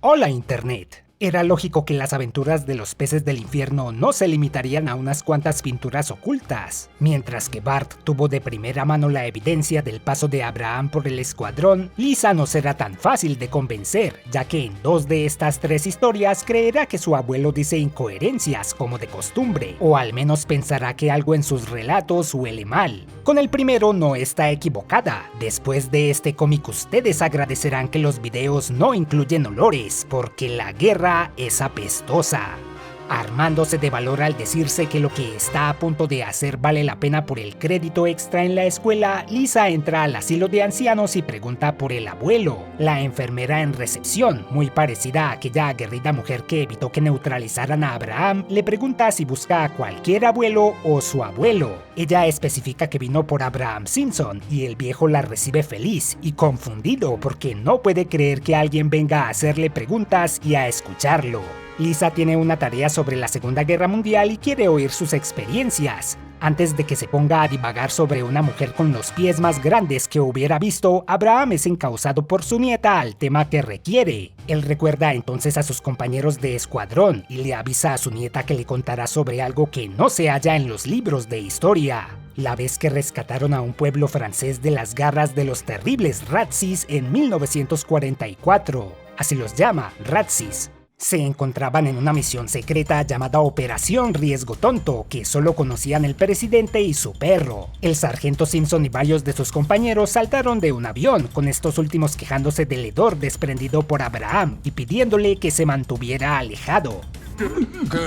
Hola Internet. Era lógico que las aventuras de los peces del infierno no se limitarían a unas cuantas pinturas ocultas. Mientras que Bart tuvo de primera mano la evidencia del paso de Abraham por el escuadrón, Lisa no será tan fácil de convencer, ya que en 2 de estas 3 historias creerá que su abuelo dice incoherencias como de costumbre, o al menos pensará que algo en sus relatos huele mal. Con el primero no está equivocada. Después de este cómic ustedes agradecerán que los videos no incluyen olores, porque la guerra es apestosa. Armándose de valor al decirse que lo que está a punto de hacer vale la pena por el crédito extra en la escuela, Lisa entra al asilo de ancianos y pregunta por el abuelo. La enfermera en recepción, muy parecida a aquella aguerrida mujer que evitó que neutralizaran a Abraham, le pregunta si busca a cualquier abuelo o su abuelo. Ella especifica que vino por Abraham Simpson y el viejo la recibe feliz y confundido porque no puede creer que alguien venga a hacerle preguntas y a escucharlo. Lisa tiene una tarea sobre la Segunda Guerra Mundial y quiere oír sus experiencias. Antes de que se ponga a divagar sobre una mujer con los pies más grandes que hubiera visto, Abraham es encauzado por su nieta al tema que requiere. Él recuerda entonces a sus compañeros de escuadrón y le avisa a su nieta que le contará sobre algo que no se halla en los libros de historia. La vez que rescataron a un pueblo francés de las garras de los terribles Razzies en 1944. Así los llama, Razzies. Se encontraban en una misión secreta llamada Operación Riesgo Tonto, que solo conocían el presidente y su perro. El sargento Simpson y varios de sus compañeros saltaron de un avión, con estos últimos quejándose del hedor desprendido por Abraham y pidiéndole que se mantuviera alejado. ¿Qué?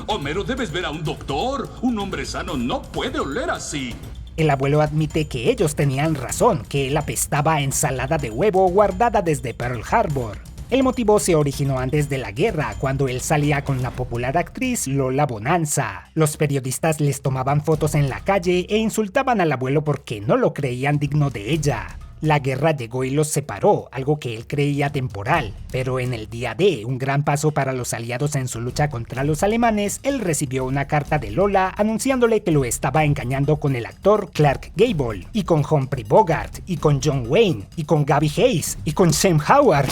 Homero, debes ver a un doctor. Un hombre sano no puede oler así. El abuelo admite que ellos tenían razón, que él apestaba a ensalada de huevo guardada desde Pearl Harbor. El motivo se originó antes de la guerra, cuando él salía con la popular actriz Lola Bonanza. Los periodistas les tomaban fotos en la calle e insultaban al abuelo porque no lo creían digno de ella. La guerra llegó y los separó, algo que él creía temporal, pero en el día D, un gran paso para los aliados en su lucha contra los alemanes, él recibió una carta de Lola anunciándole que lo estaba engañando con el actor Clark Gable, y con Humphrey Bogart, y con John Wayne, y con Gabby Hayes, y con Sam Howard.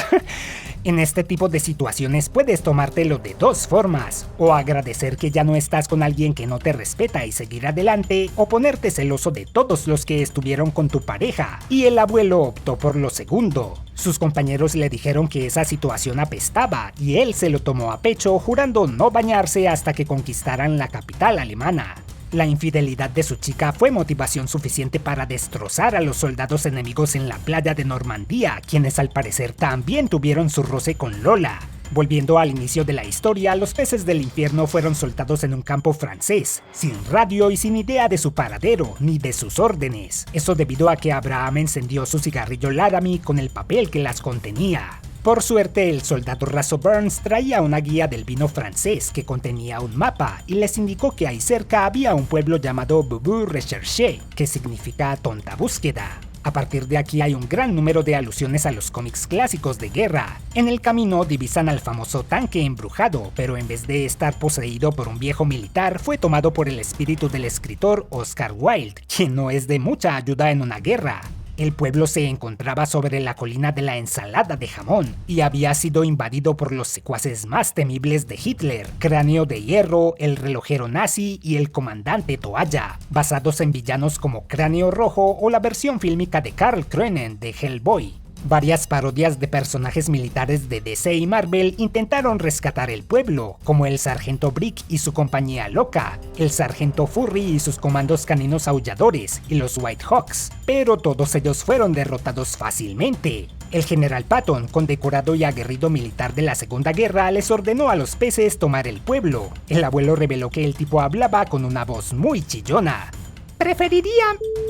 En este tipo de situaciones puedes tomártelo de 2 formas, o agradecer que ya no estás con alguien que no te respeta y seguir adelante, o ponerte celoso de todos los que estuvieron con tu pareja, y el abuelo optó por lo segundo. Sus compañeros le dijeron que esa situación apestaba, y él se lo tomó a pecho jurando no bañarse hasta que conquistaran la capital alemana. La infidelidad de su chica fue motivación suficiente para destrozar a los soldados enemigos en la playa de Normandía, quienes al parecer también tuvieron su roce con Lola. Volviendo al inicio de la historia, los peces del infierno fueron soltados en un campo francés, sin radio y sin idea de su paradero ni de sus órdenes. Eso debido a que Abraham encendió su cigarrillo Laramie con el papel que las contenía. Por suerte, el soldado raso Burns traía una guía del vino francés que contenía un mapa y les indicó que ahí cerca había un pueblo llamado Boubou Recherché, que significa tonta búsqueda. A partir de aquí hay un gran número de alusiones a los cómics clásicos de guerra. En el camino divisan al famoso tanque embrujado, pero en vez de estar poseído por un viejo militar, fue tomado por el espíritu del escritor Oscar Wilde, quien no es de mucha ayuda en una guerra. El pueblo se encontraba sobre la colina de la ensalada de jamón y había sido invadido por los secuaces más temibles de Hitler, Cráneo de Hierro, el relojero nazi y el comandante Toalla, basados en villanos como Cráneo Rojo o la versión fílmica de Karl Kroenen de Hellboy. Varias parodias de personajes militares de DC y Marvel intentaron rescatar el pueblo, como el Sargento Brick y su compañía loca, el Sargento Furry y sus comandos caninos aulladores, y los White Hawks, pero todos ellos fueron derrotados fácilmente. El general Patton, condecorado y aguerrido militar de la Segunda Guerra, les ordenó a los peces tomar el pueblo. El abuelo reveló que el tipo hablaba con una voz muy chillona. Preferiría,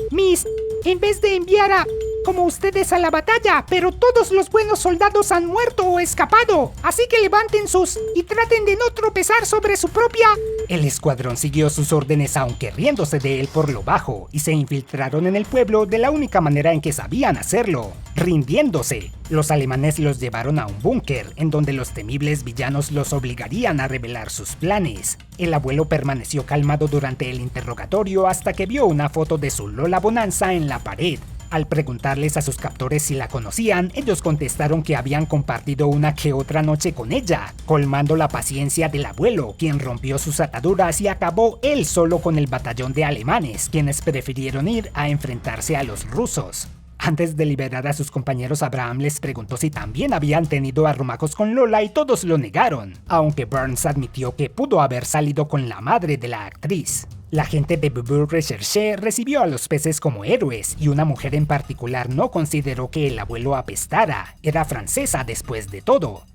Miss, en vez de enviar a como ustedes a la batalla, pero todos los buenos soldados han muerto o escapado, así que levanten sus y traten de no tropezar sobre su propia... El escuadrón siguió sus órdenes aunque riéndose de él por lo bajo, y se infiltraron en el pueblo de la única manera en que sabían hacerlo, rindiéndose. Los alemanes los llevaron a un búnker, en donde los temibles villanos los obligarían a revelar sus planes. El abuelo permaneció calmado durante el interrogatorio hasta que vio una foto de su Lola Bonanza en la pared. Al preguntarles a sus captores si la conocían, ellos contestaron que habían compartido una que otra noche con ella, colmando la paciencia del abuelo, quien rompió sus ataduras y acabó él solo con el batallón de alemanes, quienes prefirieron ir a enfrentarse a los rusos. Antes de liberar a sus compañeros, Abraham les preguntó si también habían tenido arrumacos con Lola y todos lo negaron, aunque Burns admitió que pudo haber salido con la madre de la actriz. La gente de Bubu Recherche recibió a los peces como héroes y una mujer en particular no consideró que el abuelo apestara, era francesa después de todo.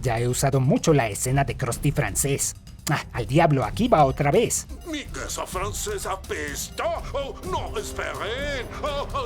Ya he usado mucho la escena de Krusty francés. Al diablo, aquí va otra vez. ¿Mi queso francés apesta? Oh, no, esperen.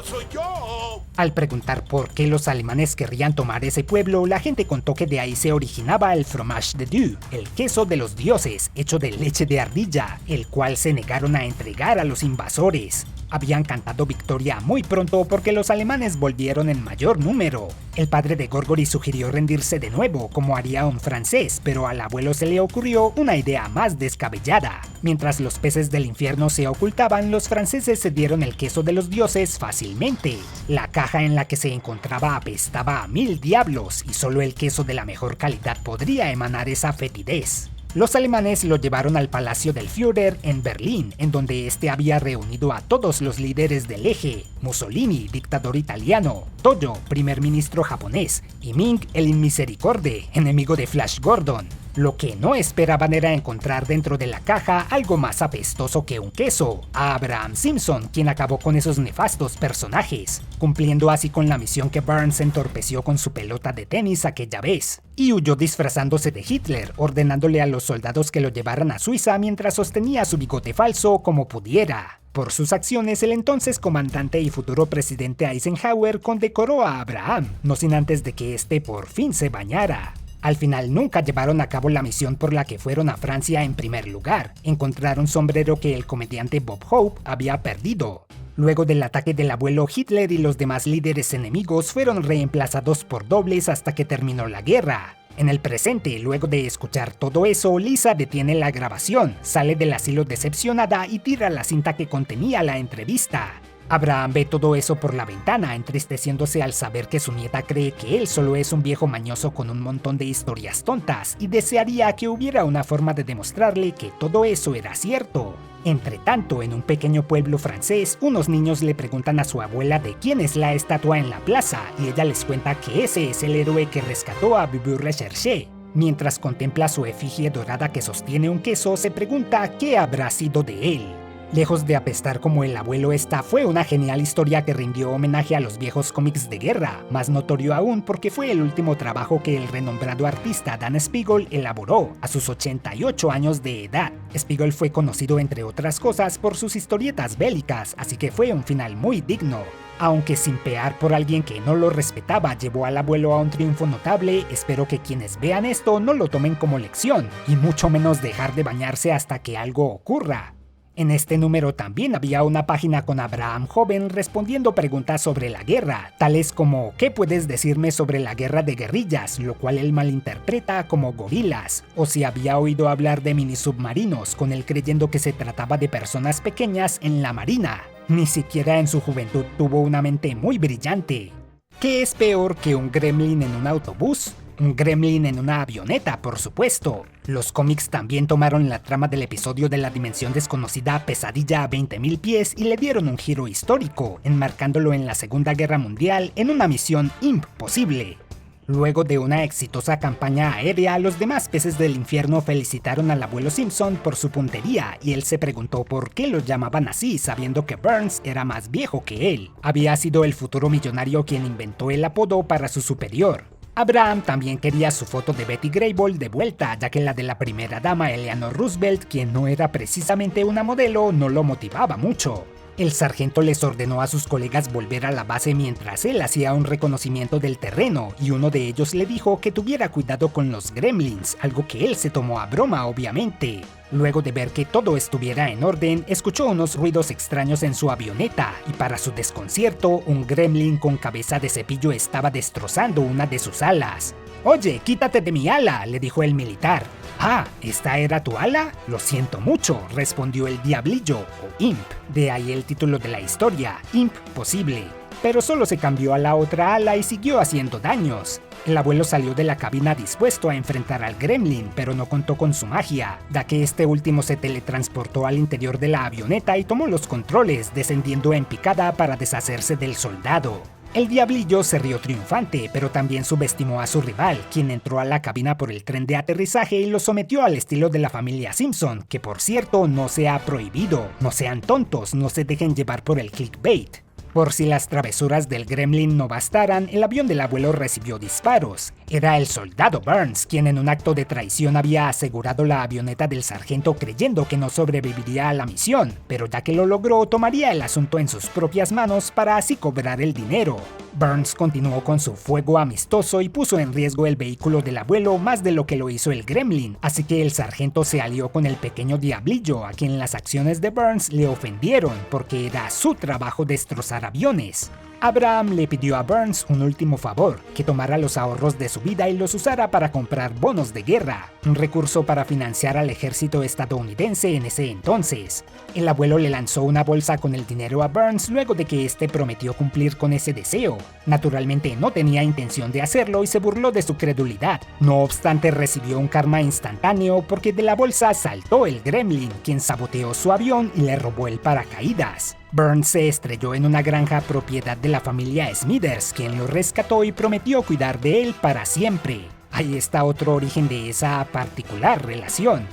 Soy yo. Al preguntar por qué los alemanes querrían tomar ese pueblo, la gente contó que de ahí se originaba el fromage de Dieu, el queso de los dioses, hecho de leche de ardilla, el cual se negaron a entregar a los invasores. Habían cantado victoria muy pronto porque los alemanes volvieron en mayor número. El padre de Gorgory sugirió rendirse de nuevo, como haría un francés, pero al abuelo se le ocurrió una idea más descabellada. Mientras los peces del infierno se ocultaban, los franceses se dieron el queso de los dioses fácilmente. La caja en la que se encontraba apestaba a 1000 diablos y solo el queso de la mejor calidad podría emanar esa fetidez. Los alemanes lo llevaron al Palacio del Führer en Berlín, en donde este había reunido a todos los líderes del eje: Mussolini, dictador italiano; Toyo, primer ministro japonés; y Ming, el inmisericorde, enemigo de Flash Gordon. Lo que no esperaban era encontrar dentro de la caja algo más apestoso que un queso: a Abraham Simpson, quien acabó con esos nefastos personajes, cumpliendo así con la misión que Burns entorpeció con su pelota de tenis aquella vez, y huyó disfrazándose de Hitler, ordenándole a los soldados que lo llevaran a Suiza mientras sostenía su bigote falso como pudiera. Por sus acciones, el entonces comandante y futuro presidente Eisenhower condecoró a Abraham, no sin antes de que este por fin se bañara. Al final nunca llevaron a cabo la misión por la que fueron a Francia en primer lugar: encontrar un sombrero que el comediante Bob Hope había perdido. Luego del ataque del abuelo, Hitler y los demás líderes enemigos fueron reemplazados por dobles hasta que terminó la guerra. En el presente, luego de escuchar todo eso, Lisa detiene la grabación, sale del asilo decepcionada y tira la cinta que contenía la entrevista. Abraham ve todo eso por la ventana, entristeciéndose al saber que su nieta cree que él solo es un viejo mañoso con un montón de historias tontas, y desearía que hubiera una forma de demostrarle que todo eso era cierto. Entretanto, en un pequeño pueblo francés, unos niños le preguntan a su abuela de quién es la estatua en la plaza, y ella les cuenta que ese es el héroe que rescató a Bubu Recherche. Mientras contempla su efigie dorada que sostiene un queso, se pregunta qué habrá sido de él. Lejos de apestar como el abuelo, esta fue una genial historia que rindió homenaje a los viejos cómics de guerra, más notorio aún porque fue el último trabajo que el renombrado artista Dan Spiegle elaboró a sus 88 años de edad. Spiegle fue conocido entre otras cosas por sus historietas bélicas, así que fue un final muy digno. Aunque sin pear por alguien que no lo respetaba llevó al abuelo a un triunfo notable, espero que quienes vean esto no lo tomen como lección, y mucho menos dejar de bañarse hasta que algo ocurra. En este número también había una página con Abraham joven respondiendo preguntas sobre la guerra, tales como ¿qué puedes decirme sobre la guerra de guerrillas?, lo cual él malinterpreta como gorilas, o si había oído hablar de mini submarinos, con él creyendo que se trataba de personas pequeñas en la marina. Ni siquiera en su juventud tuvo una mente muy brillante. ¿Qué es peor que un gremlin en un autobús? Un gremlin en una avioneta, por supuesto. Los cómics también tomaron la trama del episodio de la dimensión desconocida Pesadilla a 20.000 pies y le dieron un giro histórico, enmarcándolo en la Segunda Guerra Mundial en una misión imposible. Luego de una exitosa campaña aérea, los demás peces del infierno felicitaron al abuelo Simpson por su puntería, y él se preguntó por qué lo llamaban así, sabiendo que Burns era más viejo que él. Había sido el futuro millonario quien inventó el apodo para su superior. Abraham también quería su foto de Betty Grable de vuelta, ya que la de la primera dama Eleanor Roosevelt, quien no era precisamente una modelo, no lo motivaba mucho. El sargento les ordenó a sus colegas volver a la base mientras él hacía un reconocimiento del terreno, y uno de ellos le dijo que tuviera cuidado con los gremlins, algo que él se tomó a broma obviamente. Luego de ver que todo estuviera en orden, escuchó unos ruidos extraños en su avioneta, y para su desconcierto, un gremlin con cabeza de cepillo estaba destrozando una de sus alas. «Oye, quítate de mi ala», le dijo el militar. «Ah, ¿esta era tu ala? Lo siento mucho», respondió el diablillo, o Imp. De ahí el título de la historia, Imp Posible. pero solo se cambió a la otra ala y siguió haciendo daños. El abuelo salió de la cabina dispuesto a enfrentar al gremlin, pero no contó con su magia, ya que este último se teletransportó al interior de la avioneta y tomó los controles, descendiendo en picada para deshacerse del soldado. El diablillo se rió triunfante, pero también subestimó a su rival, quien entró a la cabina por el tren de aterrizaje y lo sometió al estilo de la familia Simpson, que por cierto no se ha prohibido. No sean tontos, no se dejen llevar por el clickbait. Por si las travesuras del gremlin no bastaran, el avión del abuelo recibió disparos. Era el soldado Burns, quien en un acto de traición había asegurado la avioneta del sargento creyendo que no sobreviviría a la misión, pero ya que lo logró, tomaría el asunto en sus propias manos para así cobrar el dinero. Burns continuó con su fuego amistoso y puso en riesgo el vehículo del abuelo más de lo que lo hizo el gremlin, así que el sargento se alió con el pequeño diablillo, a quien las acciones de Burns le ofendieron porque era su trabajo destrozar aviones. Abraham le pidió a Burns un último favor, que tomara los ahorros de su vida y los usara para comprar bonos de guerra, un recurso para financiar al ejército estadounidense en ese entonces. El abuelo le lanzó una bolsa con el dinero a Burns luego de que este prometió cumplir con ese deseo. Naturalmente no tenía intención de hacerlo y se burló de su credulidad. No obstante, recibió un karma instantáneo porque de la bolsa saltó el gremlin, quien saboteó su avión y le robó el paracaídas. Burns se estrelló en una granja propiedad de la familia Smithers, quien lo rescató y prometió cuidar de él para siempre. Ahí está otro origen de esa particular relación.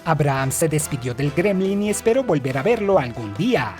Abraham se despidió del gremlin y esperó volver a verlo algún día.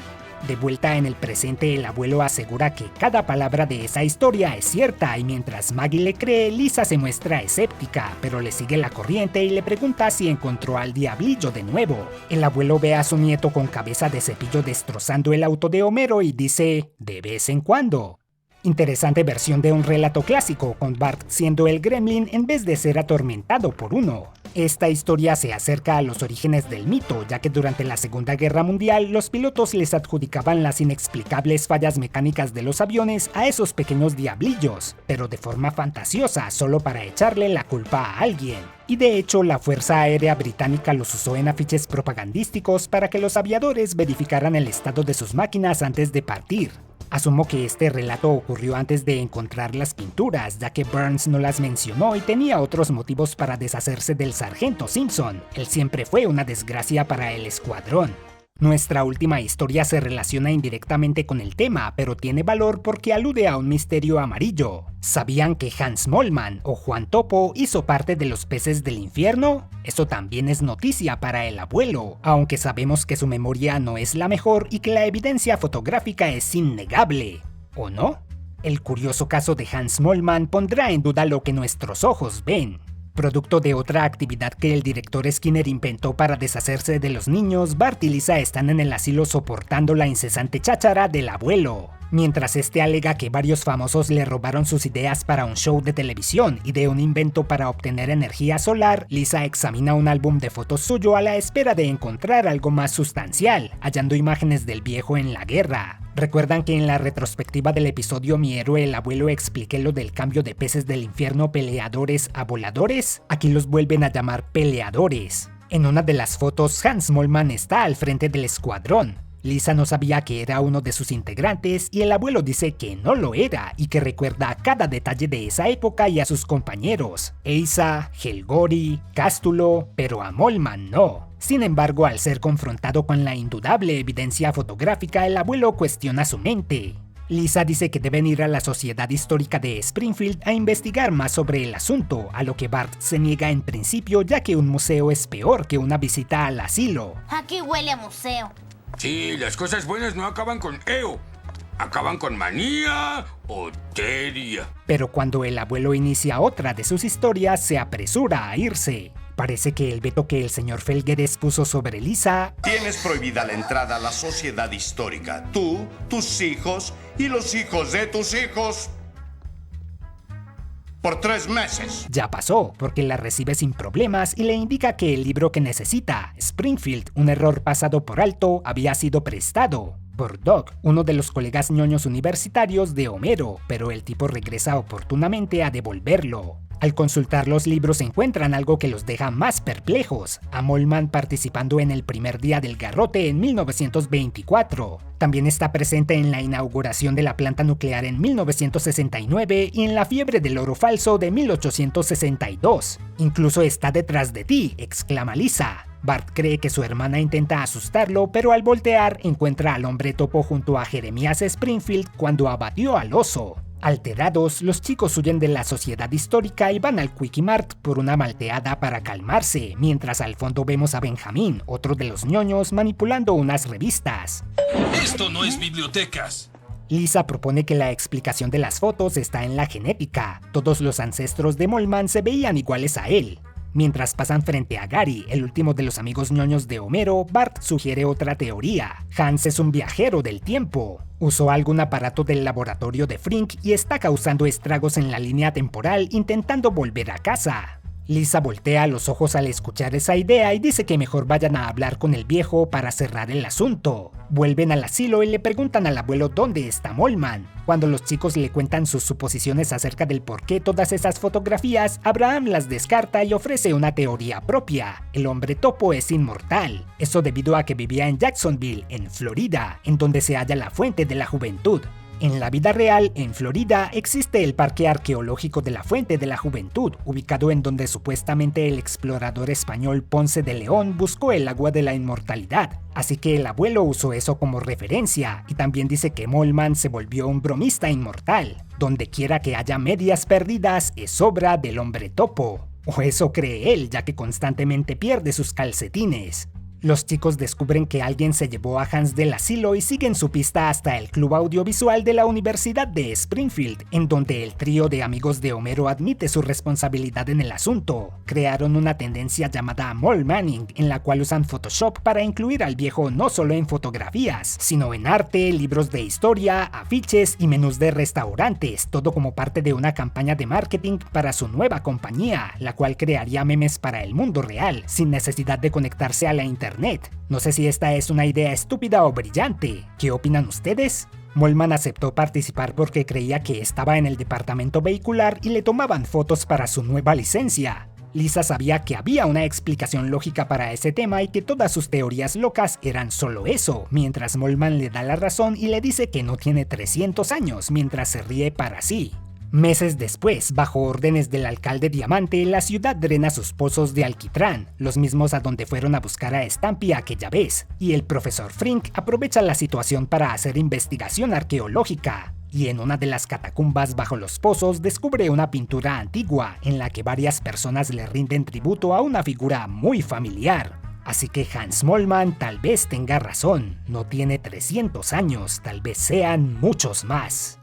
De vuelta en el presente, el abuelo asegura que cada palabra de esa historia es cierta y mientras Maggie le cree, Lisa se muestra escéptica, pero le sigue la corriente y le pregunta si encontró al diablillo de nuevo. El abuelo ve a su nieto con cabeza de cepillo destrozando el auto de Homero y dice, de vez en cuando. Interesante versión de un relato clásico, con Bart siendo el gremlin en vez de ser atormentado por uno. Esta historia se acerca a los orígenes del mito, ya que durante la Segunda Guerra Mundial los pilotos les adjudicaban las inexplicables fallas mecánicas de los aviones a esos pequeños diablillos, pero de forma fantasiosa, solo para echarle la culpa a alguien. Y de hecho, la Fuerza Aérea Británica los usó en afiches propagandísticos para que los aviadores verificaran el estado de sus máquinas antes de partir. Asumo que este relato ocurrió antes de encontrar las pinturas, ya que Burns no las mencionó y tenía otros motivos para deshacerse del sargento Simpson. Él siempre fue una desgracia para el escuadrón. Nuestra última historia se relaciona indirectamente con el tema, pero tiene valor porque alude a un misterio amarillo. ¿Sabían que Hans Mollman o Juan Topo hizo parte de los peces del infierno? Eso también es noticia para el abuelo, aunque sabemos que su memoria no es la mejor y que la evidencia fotográfica es innegable. ¿O no? El curioso caso de Hans Mollman pondrá en duda lo que nuestros ojos ven. Producto de otra actividad que el director Skinner inventó para deshacerse de los niños, Bart y Lisa están en el asilo soportando la incesante cháchara del abuelo. Mientras este alega que varios famosos le robaron sus ideas para un show de televisión y de un invento para obtener energía solar, Lisa examina un álbum de fotos suyo a la espera de encontrar algo más sustancial, hallando imágenes del viejo en la guerra. ¿Recuerdan que en la retrospectiva del episodio Mi héroe el abuelo expliqué lo del cambio de peces del infierno peleadores a voladores? Aquí los vuelven a llamar peleadores. En una de las fotos, Hans Mollman está al frente del escuadrón. Lisa no sabía que era uno de sus integrantes y el abuelo dice que no lo era y que recuerda cada detalle de esa época y a sus compañeros, Eisa, Helgori, Cástulo, pero a Mollman no. Sin embargo, al ser confrontado con la indudable evidencia fotográfica, el abuelo cuestiona su mente. Lisa dice que deben ir a la Sociedad Histórica de Springfield a investigar más sobre el asunto, a lo que Bart se niega en principio ya que un museo es peor que una visita al asilo. Aquí huele a museo. Sí, las cosas buenas no acaban con eo, acaban con manía o teria. Pero cuando el abuelo inicia otra de sus historias, se apresura a irse. Parece que el veto que el señor Felgueres puso sobre Lisa... Tienes prohibida la entrada a la sociedad histórica. Tú, tus hijos y los hijos de tus hijos... por 3 meses. Ya pasó, porque la recibe sin problemas y le indica que el libro que necesita, Springfield, un error pasado por alto, había sido prestado por Doc, uno de los colegas ñoños universitarios de Homero, pero el tipo regresa oportunamente a devolverlo. Al consultar los libros encuentran algo que los deja más perplejos, a Mollman participando en el primer día del garrote en 1924. También está presente en la inauguración de la planta nuclear en 1969 y en la fiebre del oro falso de 1862. Incluso está detrás de ti, exclama Lisa. Bart cree que su hermana intenta asustarlo, pero al voltear encuentra al hombre topo junto a Jeremías Springfield cuando abatió al oso. Alterados, los chicos huyen de la sociedad histórica y van al Quickie Mart por una malteada para calmarse, mientras al fondo vemos a Benjamín, otro de los ñoños, manipulando unas revistas. ¡Esto no es bibliotecas! Lisa propone que la explicación de las fotos está en la genética. Todos los ancestros de Mollman se veían iguales a él. Mientras pasan frente a Gary, el último de los amigos ñoños de Homero, Bart sugiere otra teoría. Hans es un viajero del tiempo. Usó algún aparato del laboratorio de Frink y está causando estragos en la línea temporal intentando volver a casa. Lisa voltea los ojos al escuchar esa idea y dice que mejor vayan a hablar con el viejo para cerrar el asunto. Vuelven al asilo y le preguntan al abuelo dónde está Mollman. Cuando los chicos le cuentan sus suposiciones acerca del por qué todas esas fotografías, Abraham las descarta y ofrece una teoría propia. El hombre topo es inmortal. Eso debido a que vivía en Jacksonville, en Florida, en donde se halla la fuente de la juventud. En la vida real, en Florida, existe el Parque Arqueológico de la Fuente de la Juventud, ubicado en donde supuestamente el explorador español Ponce de León buscó el agua de la inmortalidad. Así que el abuelo usó eso como referencia, y también dice que Mollman se volvió un bromista inmortal. Donde quiera que haya medias perdidas, es obra del hombre topo. O eso cree él, ya que constantemente pierde sus calcetines. Los chicos descubren que alguien se llevó a Hans del asilo y siguen su pista hasta el club audiovisual de la Universidad de Springfield, en donde el trío de amigos de Homero admite su responsabilidad en el asunto. Crearon una tendencia llamada Mollmanning, en la cual usan Photoshop para incluir al viejo no solo en fotografías, sino en arte, libros de historia, afiches y menús de restaurantes, todo como parte de una campaña de marketing para su nueva compañía, la cual crearía memes para el mundo real, sin necesidad de conectarse a la internet. No sé si esta es una idea estúpida o brillante. ¿Qué opinan ustedes? Mollman aceptó participar porque creía que estaba en el departamento vehicular y le tomaban fotos para su nueva licencia. Lisa sabía que había una explicación lógica para ese tema y que todas sus teorías locas eran solo eso, mientras Mollman le da la razón y le dice que no tiene 300 años mientras se ríe para sí. Meses después, bajo órdenes del alcalde Diamante, la ciudad drena sus pozos de alquitrán, los mismos a donde fueron a buscar a Stampy aquella vez, y el profesor Frink aprovecha la situación para hacer investigación arqueológica. Y en una de las catacumbas bajo los pozos descubre una pintura antigua en la que varias personas le rinden tributo a una figura muy familiar. Así que Hans Mollman tal vez tenga razón, no tiene 300 años, tal vez sean muchos más.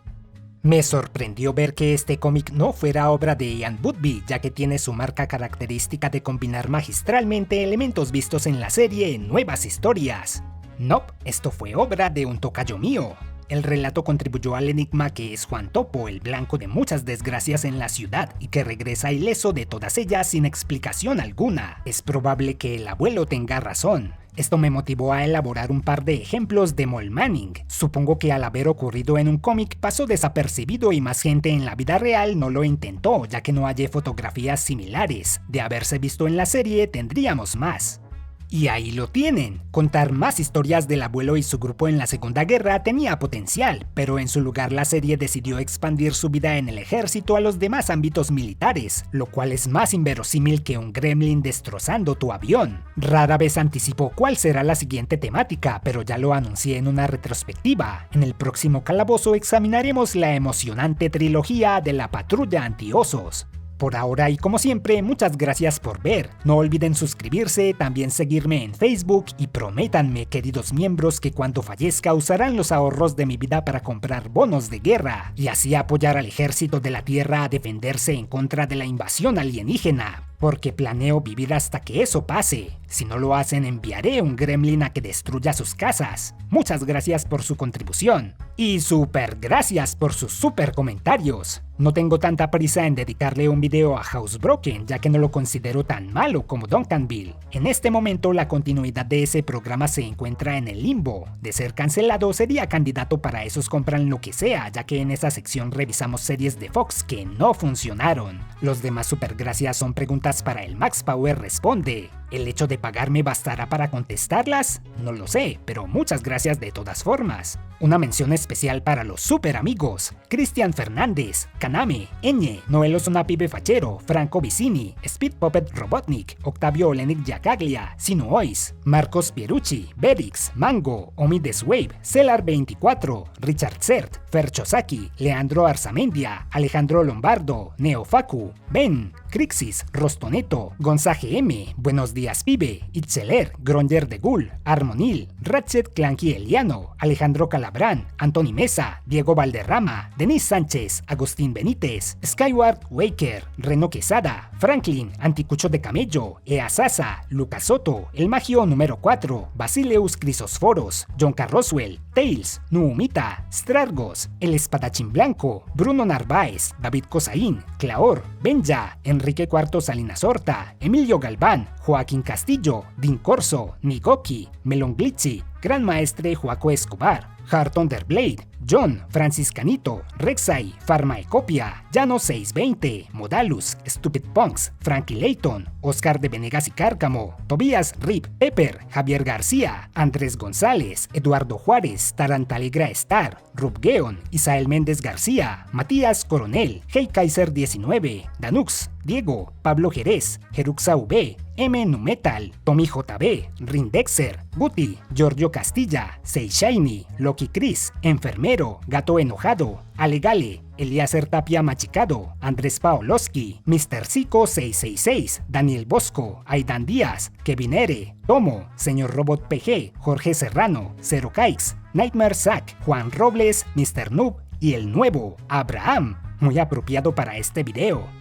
Me sorprendió ver que este cómic no fuera obra de Ian Woodby, ya que tiene su marca característica de combinar magistralmente elementos vistos en la serie en nuevas historias. Nope, esto fue obra de un tocayo mío. El relato contribuyó al enigma que es Juan Topo, el blanco de muchas desgracias en la ciudad y que regresa ileso de todas ellas sin explicación alguna. Es probable que el abuelo tenga razón. Esto me motivó a elaborar un par de ejemplos de Mollmanning. Supongo que al haber ocurrido en un cómic pasó desapercibido y más gente en la vida real no lo intentó, ya que no hallé fotografías similares. De haberse visto en la serie tendríamos más. Y ahí lo tienen. Contar más historias del abuelo y su grupo en la Segunda Guerra tenía potencial, pero en su lugar la serie decidió expandir su vida en el ejército a los demás ámbitos militares, lo cual es más inverosímil que un gremlin destrozando tu avión. Rara vez anticipo cuál será la siguiente temática, pero ya lo anuncié en una retrospectiva. En el próximo calabozo examinaremos la emocionante trilogía de la Patrulla Antiosos. Por ahora y como siempre, muchas gracias por ver. No olviden suscribirse, también seguirme en Facebook y prométanme, queridos miembros, que cuando fallezca usarán los ahorros de mi vida para comprar bonos de guerra y así apoyar al ejército de la Tierra a defenderse en contra de la invasión alienígena. porque planeo vivir hasta que eso pase. Si no lo hacen, enviaré un gremlin a que destruya sus casas. Muchas gracias por su contribución. Y super gracias por sus super comentarios. No tengo tanta prisa en dedicarle un video a Housebroken, ya que no lo considero tan malo como Duncanville. En este momento la continuidad de ese programa se encuentra en el limbo. De ser cancelado sería candidato para Esos Compran Lo Que Sea, ya que en esa sección revisamos series de Fox que no funcionaron. Los demás super gracias son preguntas para el Max Power Responde. ¿El hecho de pagarme bastará para contestarlas? No lo sé, pero muchas gracias de todas formas. Una mención especial para los super amigos: Cristian Fernández, Kaname, Eñe, Noel Ozonapibe Fachero, Franco Vicini, Speed Puppet Robotnik, Octavio Olenik Yacaglia, Sinuois, Marcos Pierucci, Berix, Mango, Omi Deswave, Celar24, Richard Cert, Fer Chosaki, Leandro Arzamendia, Alejandro Lombardo, Neofacu, Ben, Crixis, Rostoneto, Gonza GM, Buenos Días Pibe, Itzeler, Gronger de Gul, Armonil, Ratchet Clanky Eliano, Alejandro Calabrán, Antoni Mesa, Diego Valderrama, Denis Sánchez, Agustín Benítez, Skyward Waker, Reno Quesada, Franklin, Anticucho de Camello, Ea Sasa, Lucas Soto, El Magio número 4, Basileus Crisosforos, John Carroswell, Tails, Nuumita, Strargos, El Espadachín Blanco, Bruno Narváez, David Cosaín, Claor, Benja, Enrique IV Salinas Horta, Emilio Galván, Joaquín Castillo, Din Corso, Nigoki, Melon Glitzy, Gran Maestre Joaco Escobar, Heart Underblade, John, Francis Canito, Rexai, Farmaecopia, Llano 620, Modalus, Stupid Punks, Frankie Layton, Oscar de Venegas y Cárcamo, Tobías Rip Pepper, Javier García, Andrés González, Eduardo Juárez, Tarantalegra Star, Rubgeon, Isael Méndez García, Matías Coronel, Hey Kaiser 19, Danux, Diego, Pablo Jerez, Jeruxa V, M. Numetal, Tommy JB, Rindexer, Guti, Giorgio Castilla, Seishiny, Loki Chris, Enfermero, Gato Enojado, Alegale, Eliezer Tapia Machicado, Andrés Paoloski, Mr. Zico 666, Daniel Bosco, Aidan Díaz, Kevin R, Tomo, Señor Robot PG, Jorge Serrano, Zero Kikes, Nightmare Zack, Juan Robles, Mr. Noob y el nuevo Abraham, muy apropiado para este video.